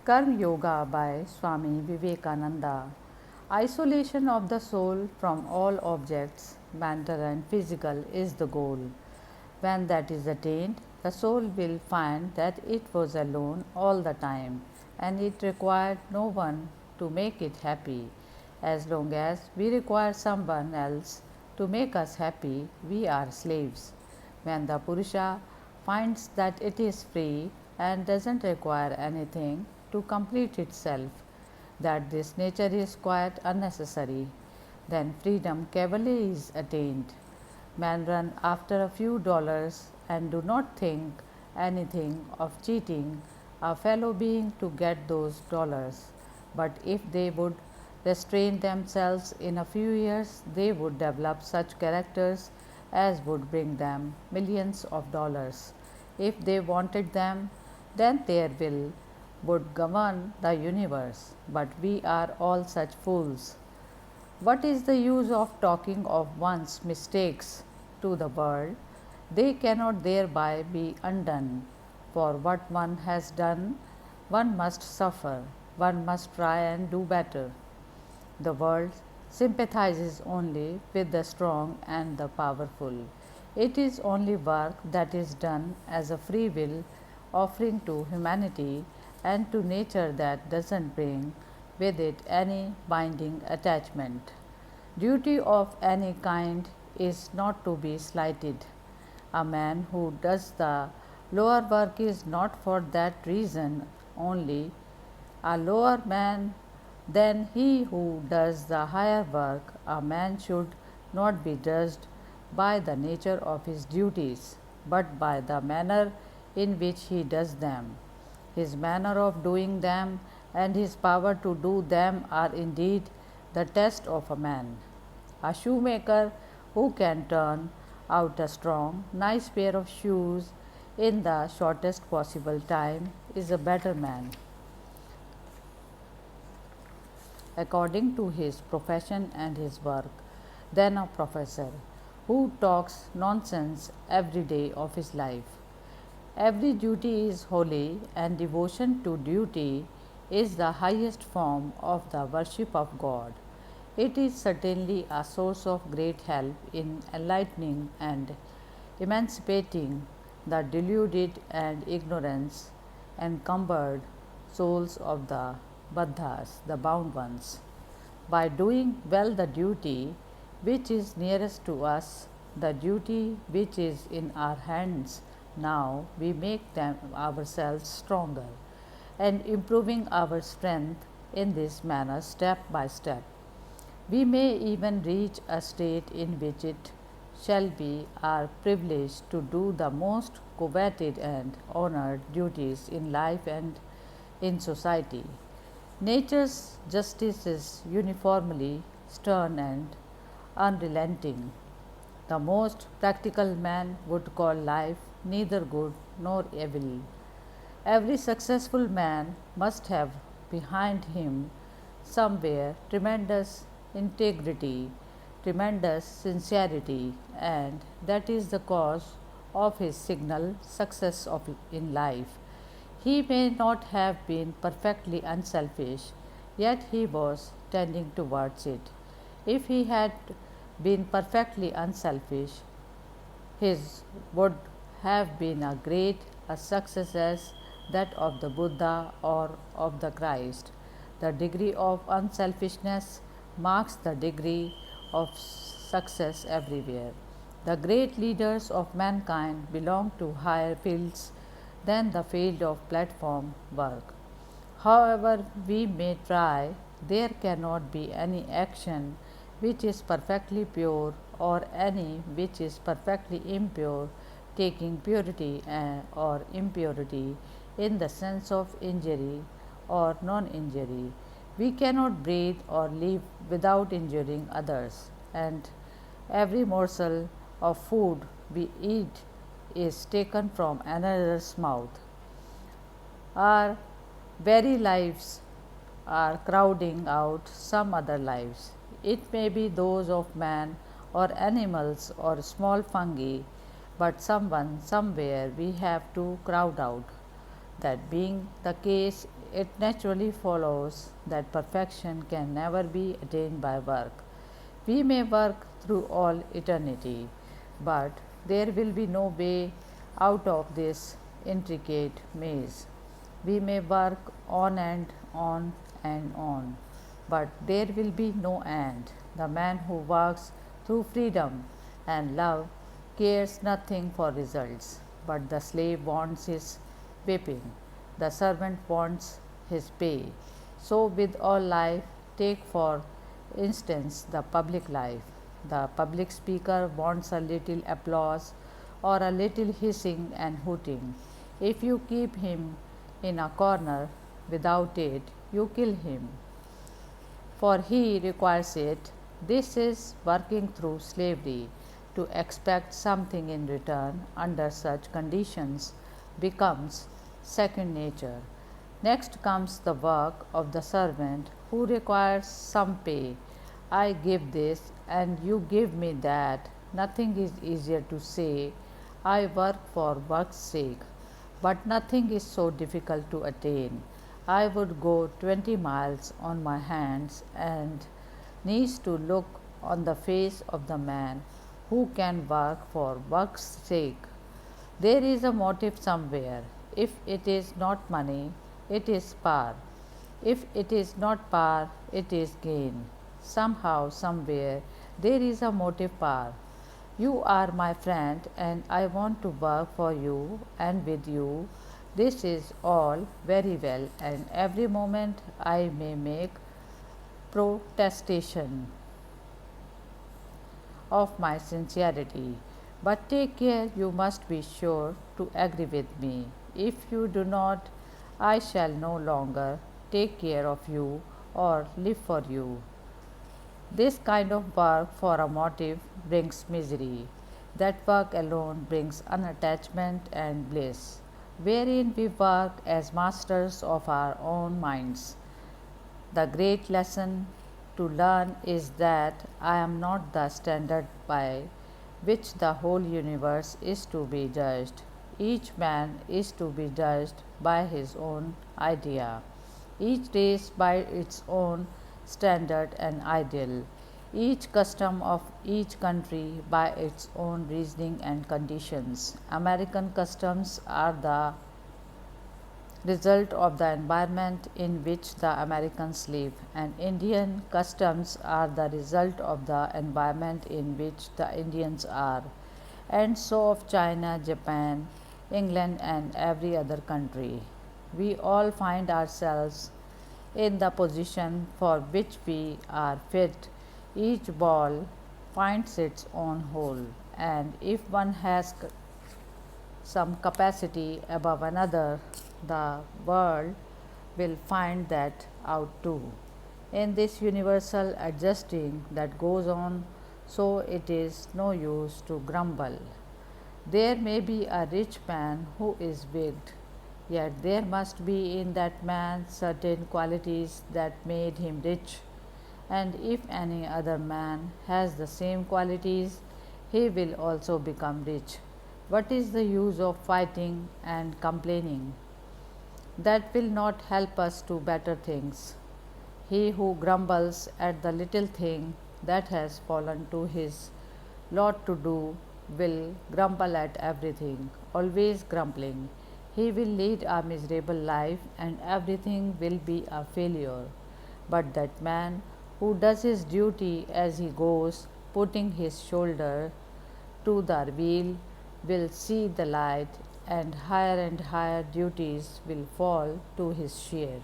Karma Yoga by Swami Vivekananda. Isolation of the soul from all objects, mental and physical, is the goal. When that is attained, the soul will find that it was alone all the time and it required no one to make it happy. As long as we require someone else to make us happy, we are slaves. When the Purusha finds that it is free and doesn't require anything to complete itself, that this nature is quite unnecessary, then freedom cavalry is attained. Men run after a few dollars and do not think anything of cheating a fellow being to get those dollars. But if they would restrain themselves in a few years, they would develop such characters as would bring them millions of dollars. If they wanted them, then their will would govern the universe. But we are all such fools. What is the use of talking of one's mistakes to the world? They cannot thereby be undone. For what one has done, one must suffer, one must try and do better. The world sympathizes only with the strong and the powerful. It is only work that is done as a free will offering to humanity and to nature that doesn't bring with it any binding attachment. Duty of any kind is not to be slighted. A man who does the lower work is not for that reason only a lower man than he who does the higher work. A man should not be judged by the nature of his duties, but by the manner in which he does them. His manner of doing them and his power to do them are indeed the test of a man. A shoemaker who can turn out a strong, nice pair of shoes in the shortest possible time is a better man, according to his profession and his work, than a professor who talks nonsense every day of his life. Every duty is holy, and devotion to duty is the highest form of the worship of God. It is certainly a source of great help in enlightening and emancipating the deluded and ignorance encumbered souls of the Baddhas, the bound ones. By doing well the duty which is nearest to us, the duty which is in our hands now, we make them ourselves stronger and improving our strength in this manner step by step. We may even reach a state in which it shall be our privilege to do the most coveted and honored duties in life and in society. Nature's justice is uniformly stern and unrelenting. The most practical man would call life neither good nor evil. Every successful man must have behind him somewhere tremendous integrity, tremendous sincerity, and that is the cause of his signal success in life. He may not have been perfectly unselfish, yet he was tending towards it. If he had been perfectly unselfish, his would have been a great a success as that of the Buddha or of the Christ. The degree of unselfishness marks the degree of success everywhere. The great leaders of mankind belong to higher fields than the field of platform work. However, we may try, there cannot be any action which is perfectly pure or any which is perfectly impure, taking purity or impurity in the sense of injury or non injury. We cannot breathe or live without injuring others, and every morsel of food we eat is taken from another's mouth. Our very lives are crowding out some other lives. It may be those of man or animals or small fungi, but someone somewhere we have to crowd out. That being the case, it naturally follows that perfection can never be attained by work. We may work through all eternity, but there will be no way out of this intricate maze. We may work on and on, but there will be no end. The man who works through freedom and love cares nothing for results, but the slave wants his whipping, the servant wants his pay. So, with all life, take for instance the public life. The public speaker wants a little applause or a little hissing and hooting. If you keep him in a corner without it, you kill him, for he requires it. This is working through slavery. To expect something in return under such conditions becomes second nature. Next comes the work of the servant who requires some pay. I give this and you give me that. Nothing is easier to say, I work for work's sake, but nothing is so difficult to attain. I would go 20 miles on my hands and knees to look on the face of the man who can work for work's sake. There is a motive somewhere. If it is not money, it is power. If it is not power, it is gain. Somehow, somewhere, there is a motive power. You are my friend, and I want to work for you and with you. This is all very well, and every moment I may make protestation of my sincerity. But take care, you must be sure to agree with me. If you do not, I shall no longer take care of you or live for you. This kind of work for a motive brings misery. That work alone brings unattachment and bliss, wherein we work as masters of our own minds. The great lesson to learn is that I am not the standard by which the whole universe is to be judged. Each man is to be judged by his own idea, each race by its own standard and ideal, each custom of each country by its own reasoning and conditions. American customs are the result of the environment in which the Americans live, and Indian customs are the result of the environment in which the Indians are, and so of China, Japan, England, and every other country. We all find ourselves in the position for which we are fit. Each ball finds its own hole, and if one has some capacity above another, the world will find that out too. In this universal adjusting that goes on, so it is no use to grumble. There may be a rich man who is wicked, yet there must be in that man certain qualities that made him rich, and if any other man has the same qualities, he will also become rich. What is the use of fighting and complaining? That will not help us to better things. He who grumbles at the little thing that has fallen to his lot to do will grumble at everything, always grumbling. He will lead a miserable life and everything will be a failure. But that man who does his duty as he goes, putting his shoulder to the wheel, will see the light and higher duties will fall to his share.